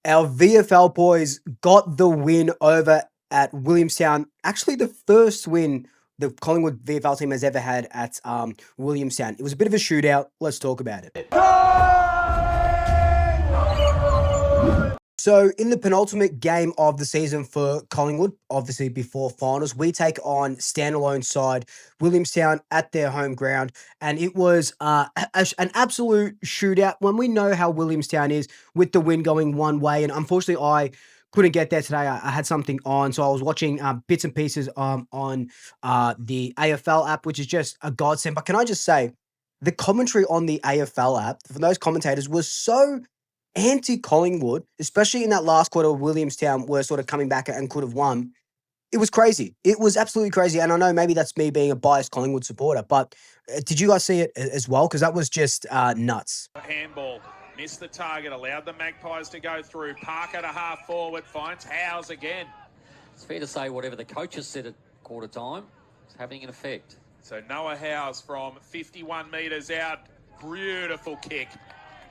Our VFL boys got the win over at Williamstown. Actually, the first win the Collingwood VFL team has ever had at Williamstown. It was a bit of a shootout. Let's talk about it. So, in the penultimate game of the season for Collingwood, obviously before finals, we take on standalone side Williamstown at their home ground, and it was an absolute shootout. When we know how Williamstown is with the wind going one way, and unfortunately, I couldn't get there today. I had something on, so I was watching bits and pieces on the AFL app, which is just a godsend. But can I just say, the commentary on the AFL app for those commentators was so anti-Collingwood, especially in that last quarter, Williamstown were sort of coming back and could have won. It was crazy. It was absolutely crazy. And I know maybe that's me being a biased Collingwood supporter, but did you guys see it as well? Because that was just nuts. Handball, missed the target, allowed the Magpies to go through. Parker to half forward, finds Howes again. It's fair to say whatever the coaches said at quarter time is having an effect. So Noah Howes from 51 metres out. Beautiful kick.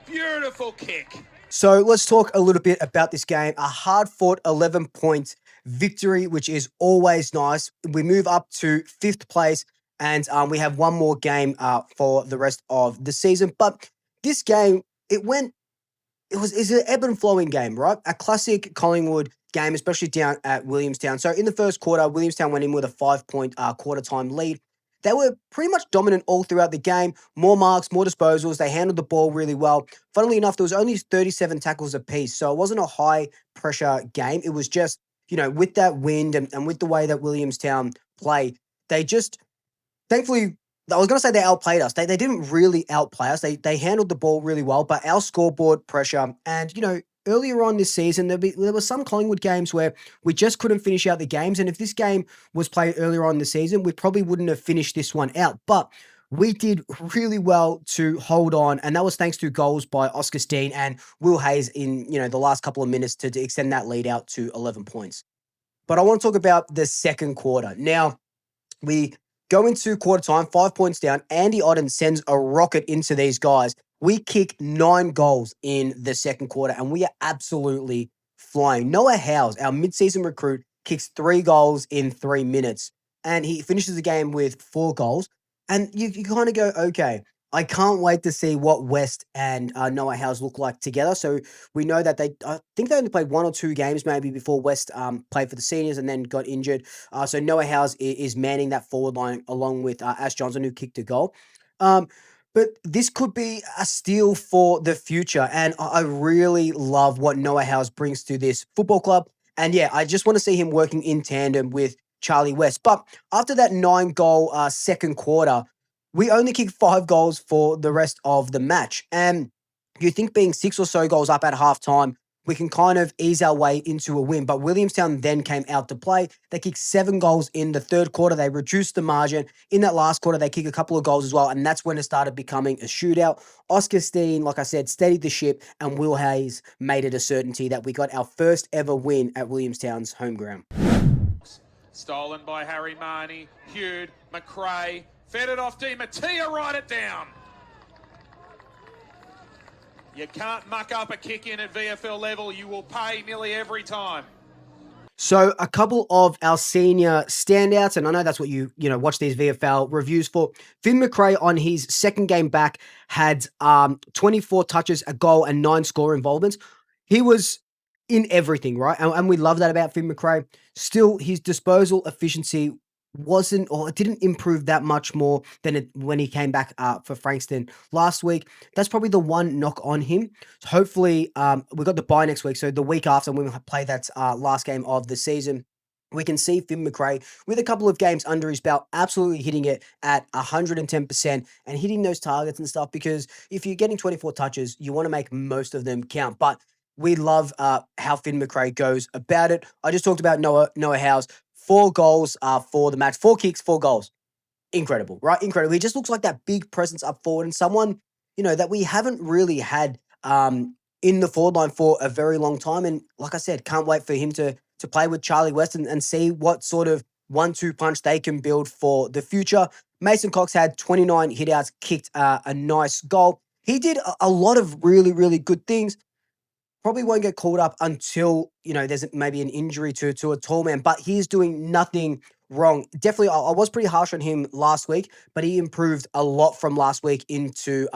Beautiful kick. So let's talk a little bit about this game. A hard-fought 11-point victory, which is always nice. We move up to 5th place, and we have one more game for the rest of the season. But this game, it's an ebb and flowing game, right? A classic Collingwood game, especially down at Williamstown. So in the first quarter, Williamstown went in with a 5-point quarter-time lead. They were pretty much dominant all throughout the game. More marks, more disposals. They handled the ball really well. Funnily enough, there was only 37 tackles apiece, so it wasn't a high-pressure game. It was just, with that wind and with the way that Williamstown play, they just, thankfully, I was going to say they outplayed us. They didn't really outplay us. They handled the ball really well, but our scoreboard pressure and, earlier on this season, there were some Collingwood games where we just couldn't finish out the games. And if this game was played earlier on in the season, we probably wouldn't have finished this one out. But we did really well to hold on. And that was thanks to goals by Oscar Steen and Will Hayes in, the last couple of minutes to extend that lead out to 11 points. But I want to talk about the second quarter. Now, we go into quarter time, 5 points down. Andy Otten sends a rocket into these guys. We kick 9 goals in the second quarter, and we are absolutely flying. Noah Howes, our mid-season recruit, kicks 3 goals in 3 minutes, and he finishes the game with 4 goals. And you kind of go, okay, I can't wait to see what West and Noah Howes look like together. So we know that I think they only played 1 or 2 games maybe before West played for the seniors and then got injured. So Noah Howes is manning that forward line along with Ash Johnson, who kicked a goal. But this could be a steal for the future. And I really love what Noah Howes brings to this football club. And yeah, I just want to see him working in tandem with Charlie West. But after that 9-goal second quarter, we only kicked 5 goals for the rest of the match. And you think being 6 or so goals up at halftime, we can kind of ease our way into a win. But Williamstown then came out to play. They kicked 7 goals in the third quarter. They reduced the margin. In that last quarter, they kicked a couple of goals as well. And that's when it started becoming a shootout. Oscar Steen, like I said, steadied the ship. And Will Hayes made it a certainty that we got our first ever win at Williamstown's home ground. Stolen by Harry Marnie. Hewed. Macrae. Fed it off DeMattia. Write it down. You can't muck up a kick in at VFL level. You will pay nearly every time. So a couple of our senior standouts, and I know that's what you watch these VFL reviews for. Fin Macrae on his second game back had 24 touches, a goal, and 9 score involvements. He was in everything, right? And we love that about Fin Macrae. Still, his disposal efficiency didn't improve that much more than when he came back for Frankston last week. That's probably the one knock on him. So hopefully, we've got the bye next week. So the week after, when we play that last game of the season, we can see Fin Macrae with a couple of games under his belt, absolutely hitting it at 110% and hitting those targets and stuff. Because if you're getting 24 touches, you want to make most of them count. But we love how Fin Macrae goes about it. I just talked about Noah Howes. 4 goals for the match. 4 kicks, 4 goals. Incredible, right? Incredible. He just looks like that big presence up forward and someone, that we haven't really had in the forward line for a very long time. And like I said, can't wait for him to play with Charlie West and see what sort of 1-2 punch they can build for the future. Mason Cox had 29 hitouts, kicked a nice goal. He did a lot of really, really good things. probably won't get called up until, there's maybe an injury to a tall man, but he's doing nothing wrong. Definitely, I was pretty harsh on him last week, but he improved a lot from last week into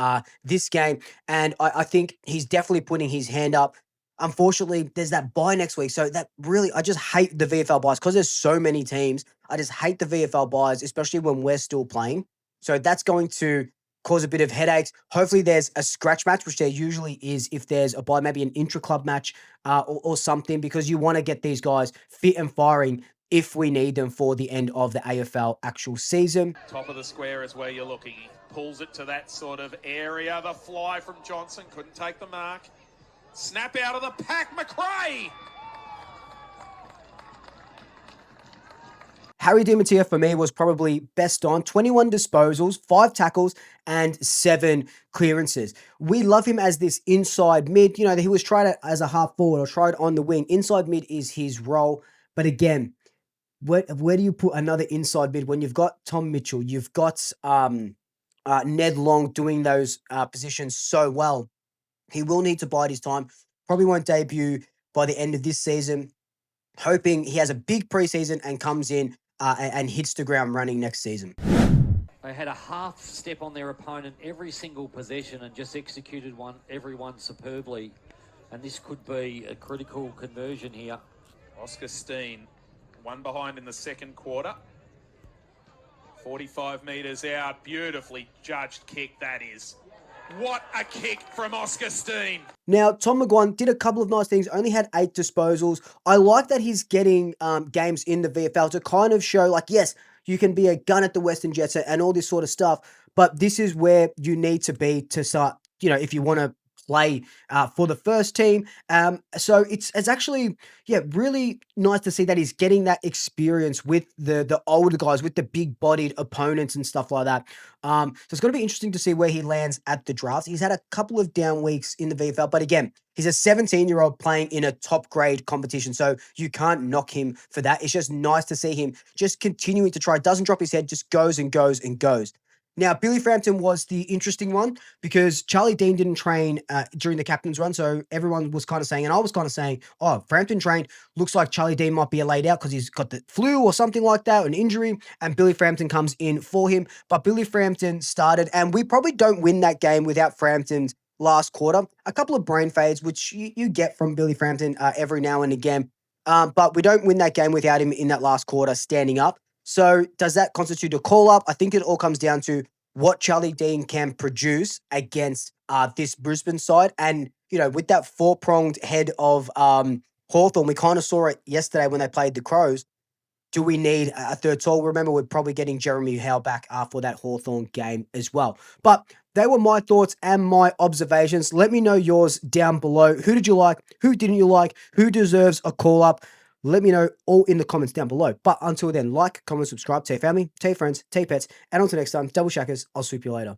this game. And I think he's definitely putting his hand up. Unfortunately, there's that bye next week. So that really, I just hate the VFL buys because there's so many teams. I just hate the VFL buys, especially when we're still playing. So that's going to cause a bit of headaches. Hopefully there's a scratch match, which there usually is if there's a bye, maybe an intra-club match or something, because you want to get these guys fit and firing if we need them for the end of the AFL actual season. Top of the square is where you're looking. He pulls it to that sort of area. The fly from Johnson couldn't take the mark. Snap out of the pack, Macrae. Harry DeMattia for me was probably best on 21 disposals, 5 tackles, and 7 clearances. We love him as this inside mid. He was tried as a half forward or tried on the wing. Inside mid is his role. But again, where do you put another inside mid when you've got Tom Mitchell, you've got Ned Long doing those positions so well? He will need to bide his time. Probably won't debut by the end of this season. Hoping he has a big preseason and comes in and hits the ground running next season. They had a half step on their opponent every single possession and just executed every one superbly. And this could be a critical conversion here. Oscar Steen, one behind in the second quarter. 45 metres out. Beautifully judged kick, that is. What a kick from Oscar Steen. Now, Tom McGuan did a couple of nice things, only had 8 disposals. I like that he's getting games in the VFL to kind of show, like, yes, you can be a gun at the Western Jets and all this sort of stuff, but this is where you need to be to start, if you want to play for the first team. So it's actually, really nice to see that he's getting that experience with the older guys, with the big-bodied opponents and stuff like that. So it's going to be interesting to see where he lands at the draft. He's had a couple of down weeks in the VFL, but again, he's a 17-year-old playing in a top-grade competition, so you can't knock him for that. It's just nice to see him just continuing to try. Doesn't drop his head, just goes and goes and goes. Now, Billy Frampton was the interesting one because Charlie Dean didn't train during the captain's run. So everyone was kind of saying, and I was kind of saying, oh, Frampton trained. Looks like Charlie Dean might be laid out because he's got the flu or something like that, an injury. And Billy Frampton comes in for him. But Billy Frampton started, and we probably don't win that game without Frampton's last quarter. A couple of brain fades, which you get from Billy Frampton every now and again. But we don't win that game without him in that last quarter standing up. So does that constitute a call-up? I think it all comes down to what Charlie Dean can produce against this Brisbane side. And, with that 4-pronged head of Hawthorn, we kind of saw it yesterday when they played the Crows. Do we need a third tall? Remember, we're probably getting Jeremy Howe back for that Hawthorn game as well. But they were my thoughts and my observations. Let me know yours down below. Who did you like? Who didn't you like? Who deserves a call-up? Let me know all in the comments down below. But until then, like, comment, subscribe, tell your family, tell your friends, tell your pets, and until next time, double shackers, I'll swoop you later.